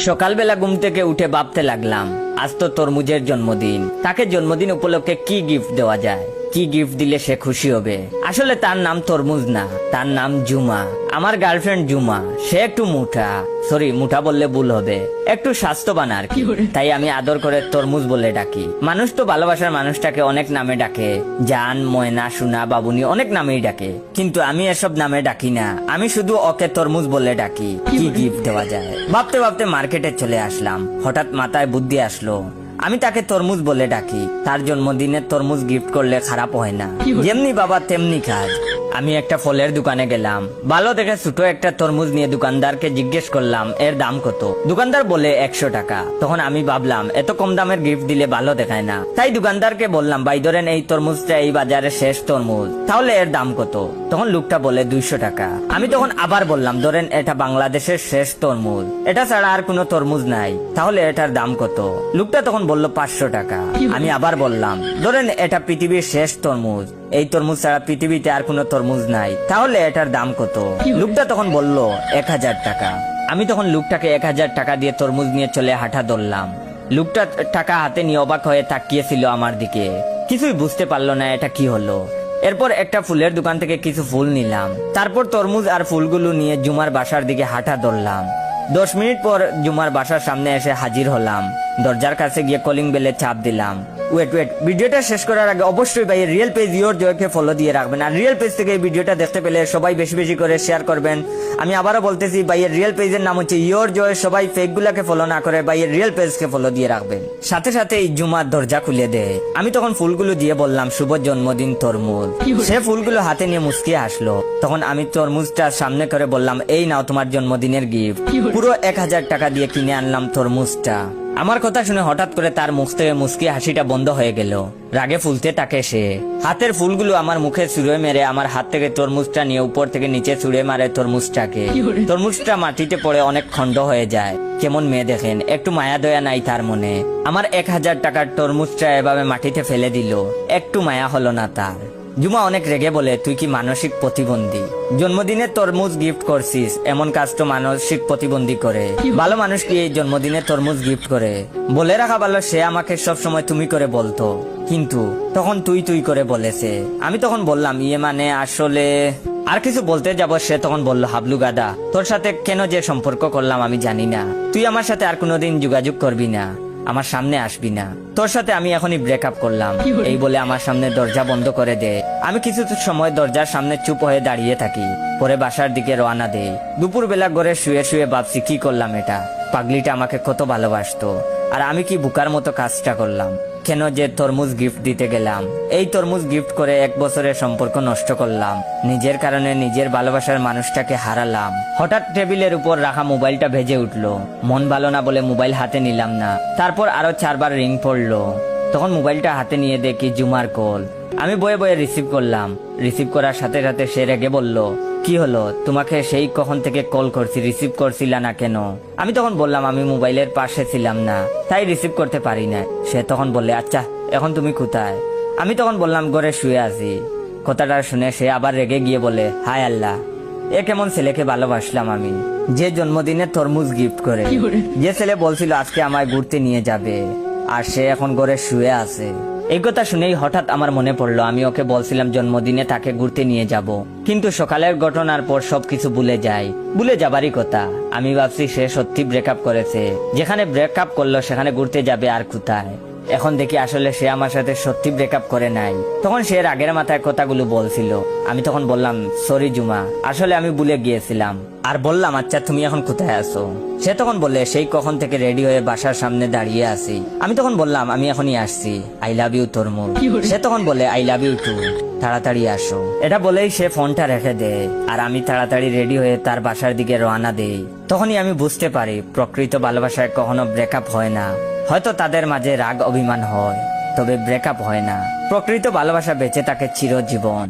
সকালবেলা ঘুম থেকে উঠে ভাবতে লাগলাম, আজ তো তরমুজের জন্মদিন। তাকে জন্মদিন উপলক্ষে কি গিফট দেওয়া যায়, কি গিফট দিলে সে খুশি হবে। আসলে তার নাম তরমুজ না, তার নাম জুমা। আমার গার্লফ্রেন্ড জুমা। সে একটু মুঠা, সরি মুঠা বললে ভুল হবে, একটু স্বাস্থ্যবান আর কি। তাই আমি আদর করে তরমুজ বলে ডাকি। মানুষ তো ভালোবাসার মানুষটাকে অনেক নামে ডাকে, জান, ময়না, সোনা, বাবুনি, অনেক নামেই ডাকে, কিন্তু আমি এসব নামে ডাকি না। আমি শুধু ওকে তরমুজ বলে ডাকি। কি গিফট দেওয়া যায় ভাবতে ভাবতে মার্কেটে চলে আসলাম। হঠাৎ মাথায় বুদ্ধি আসলো, আমি তাকে তরমুজ বলে ডাকি। তার জন্মদিনে তরমুজ গিফট করলে খারাপ হয় না। যেমনি বাবা তেমনি কাজ। আমি একটা ফলের দোকানে গেলাম, ভালো দেখে ছোট একটা তরমুজ নিয়ে দোকানদারকে জিজ্ঞেস করলাম এর দাম কত। দোকানদার বলে 100 টাকা। তখন আমি ভাবলাম এত কম দামের গিফট দিলে ভালো দেখায় না। তাই দোকানদারকে বললাম, ভাই ধরেন এই তরমুজটা এই বাজারের শেষ তরমুজ, তাহলে এর দাম কত? তখন লোকটা বলে 200 টাকা। আমি তখন আবার বললাম, ধরেন এটা বাংলাদেশের শেষ তরমুজ, এটা ছাড়া আর কোনো তরমুজ নাই, তাহলে এটার দাম কত? লোকটা তখন বলল 500 টাকা। আমি আবার বললাম, ধরেন এটা পৃথিবীর শেষ তরমুজ, এই তরমুজ ছাড়া পৃথিবীতে আর কোনো তরমুজ নাই, তাহলে এটার দাম কত? লোকটা তখন বলল 1000 টাকা। আমি তখন লোকটাকে 1000 টাকা দিয়ে তরমুজ নিয়ে চলে হাঁটা ধরলাম। লোকটা টাকা হাতে নিয়ে অবাক হয়ে তাকিয়েছিল আমার দিকে, কিছুই বুঝতে পারলো না এটা কি হলো। এরপর একটা ফুলের দোকান থেকে কিছু ফুল নিলাম, তারপর তরমুজ আর ফুলগুলো নিয়ে জুমার বাসার দিকে হাঁটা ধরলাম। 10 মিনিট পর জুমার বাসার সামনে এসে হাজির হলাম। দরজার কাছে গিয়ে কলিং বেলে চাপ দিলাম। ওয়েট, ভিডিওটা শেষ করার আগে অবশ্যই ভাই রিয়েল পেজ ইয়োর জয়কে ফলো দিয়ে রাখবেন। আর রিয়েল পেজ থেকে এই ভিডিওটা দেখতে পেলে সবাই বেশি বেশি করে শেয়ার করবেন। আমি আবারও বলতেছি, ভাইয়ের রিয়েল পেজের নাম হচ্ছে ইয়োর জয়। সবাই ফেক গুলাকে ফলো না করে ভাইয়ের রিয়েল পেজকে ফলো দিয়ে রাখবেন। সাথে সাথে এই জুমার দরজা খুলে দেয়। আমি তখন ফুলগুলো দিয়ে বললাম, শুভ জন্মদিন তরমুজ। সে ফুলগুলো হাতে নিয়ে মুচকি আসলো। তখন আমি তরমুজটা সামনে করে বললাম, এই নাও তোমার জন্মদিনের গিফট। পুরো 1000 টাকা দিয়ে কিনে আনলাম তরমুজটা। আমার কথা শুনে হঠাৎ করে তার মুখ থেকে মুচকি হাসিটা বন্ধ হয়ে গেল। রাগে ফুলতে থাকে সে। হাতের ফুলগুলো আমার মুখে ছুঁড়ে মেরে আমার হাত থেকে তরমুজটা নিয়ে উপর থেকে নিচে ছুঁড়ে মারে তরমুজটাকে। তরমুজটা মাটিতে পড়ে অনেক খন্ড হয়ে যায়। কেমন মেয়ে দেখেন, একটু মায়া দয়া নাই তার মনে। আমার 1000 টাকার তরমুজটা এভাবে মাটিতে ফেলে দিল, একটু মায়া হলো না তার। জুমা অনেক রেগে বলে, তুই কি মানসিক প্রতিবন্ধী? জন্মদিনে তরমুজ গিফট করছিস, এমন কাজ তো মানসিক প্রতিবন্ধী করে। ভালো মানুষ কি এই জন্মদিনে তরমুজ গিফট করে? বলে রাখা ভালো, সে আমাকে সব সময় তুমি করে বলতো, কিন্তু তখন তুই করে বলেছে। আমি তখন বললাম, ইয়ে মানে আসলে আর কিছু বলতে যাব। সে তখন বলল, হাবলু গাদা, তোর সাথে কেন যে সম্পর্ক করলাম আমি জানি না। তুই আমার সাথে আর কোনোদিন যোগাযোগ করবি না, আমার সামনে আসবি না। তোর সাথে আমি এখনই ব্রেকআপ করলাম। এই বলে আমার সামনে দরজা বন্ধ করে দেয়। আমি কিছু সময় দরজার সামনে চুপ হয়ে দাঁড়িয়ে থাকি, পরে বাসার দিকে রওনা দেই। দুপুর বেলা ঘরে শুয়ে শুয়ে ভাবছি, কি করলাম এটা? পাগলিটা আমাকে কত ভালোবাসতো, আর আমি কি বুকার মতো কাজটা করলাম? কেন যে তরমুজ গিফট দিতে গেলাম? এই তরমুজ গিফট করে 1 বছরের সম্পর্ক নষ্ট করলাম। নিজের কারণে নিজের ভালোবাসার মানুষটাকে হারালাম। হঠাৎ টেবিলের উপর রাখা মোবাইলটা ভেজে উঠলো। মন ভালো না বলে মোবাইল হাতে নিলাম না। তারপর আরো 4 বার রিং পড়লো। তখন মোবাইলটা হাতে নিয়ে দেখি জুমার কল। আমি বয়ে বয়ে রিসিভ করলাম। রিসিভ করার সাথে সাথে সে রেগে বলল, কি হলো? তোমাকে সেই কখন থেকে কল করছি, রিসিভ করছিলা না কেন? আমি তখন বললাম, আমি মোবাইলের পাশে ছিলাম না, তাই রিসিভ করতে পারি না। সে তখন বললে, আচ্ছা এখন তুমি কোথায়? আমি তখন বললাম, ঘরে শুয়ে আছি। কথাটা শুনে সে আবার রেগে গিয়ে বলে, হায় আল্লাহ, এ কেমন ছেলেকে ভালোবাসলাম আমি, যে জন্মদিনে তরমুজ গিফট করে। যে ছেলে বলছিল আজকে আমায় ঘুরতে নিয়ে যাবে, আর সে এখন ঘরে শুয়ে আছে। এই কথা শুনেই হঠাৎ আমার মনে পড়লো, আমি ওকে বলছিলাম জন্মদিনে তাকে ঘুরতে নিয়ে যাব, কিন্তু সকালের ঘটনার পর সবকিছু ভুলে যাই। ভুলে যাবারই কথা। আমি ভাবছি সে সত্যি ব্রেকআপ করেছে। যেখানে ব্রেকআপ করলো সেখানে ঘুরতে যাবে আর কোথায়? এখন দেখি আসলে সে আমার সাথে সত্যি ব্রেকআপ করে নাই। তখন সে রাগের মাথায় কথাগুলো বলছিল। আমি তখন বললাম, সরি জুমা, আসলে আমি ভুলে গিয়েছিলাম। আর বললাম, আচ্ছা তুমি এখন কোথায় আছো? সে তখন বললে, সেই কখন থেকে রেডি হয়ে বাসার সামনে দাঁড়িয়ে আছি। আমি তখন বললাম, আমি এখনই আসছি, আই লাভ ইউ তরমুজ। সে তখন বলে, আই লাভ ইউ টু, তাড়াতাড়ি আসো। এটা বলেই সে ফোনটা রেখে দেয়, আর আমি তাড়াতাড়ি রেডি হয়ে তার বাসার দিকে রওনা দেই। তখনই আমি বুঝতে পারি, প্রকৃত ভালোবাসায় কখনো ব্রেকআপ হয় না। হয়তো তাদের মাঝে রাগ অভিমান হয়, তবে ব্রেকআপ হয় না। প্রকৃত ভালোবাসা বেঁচে থাকে চিরজীবন।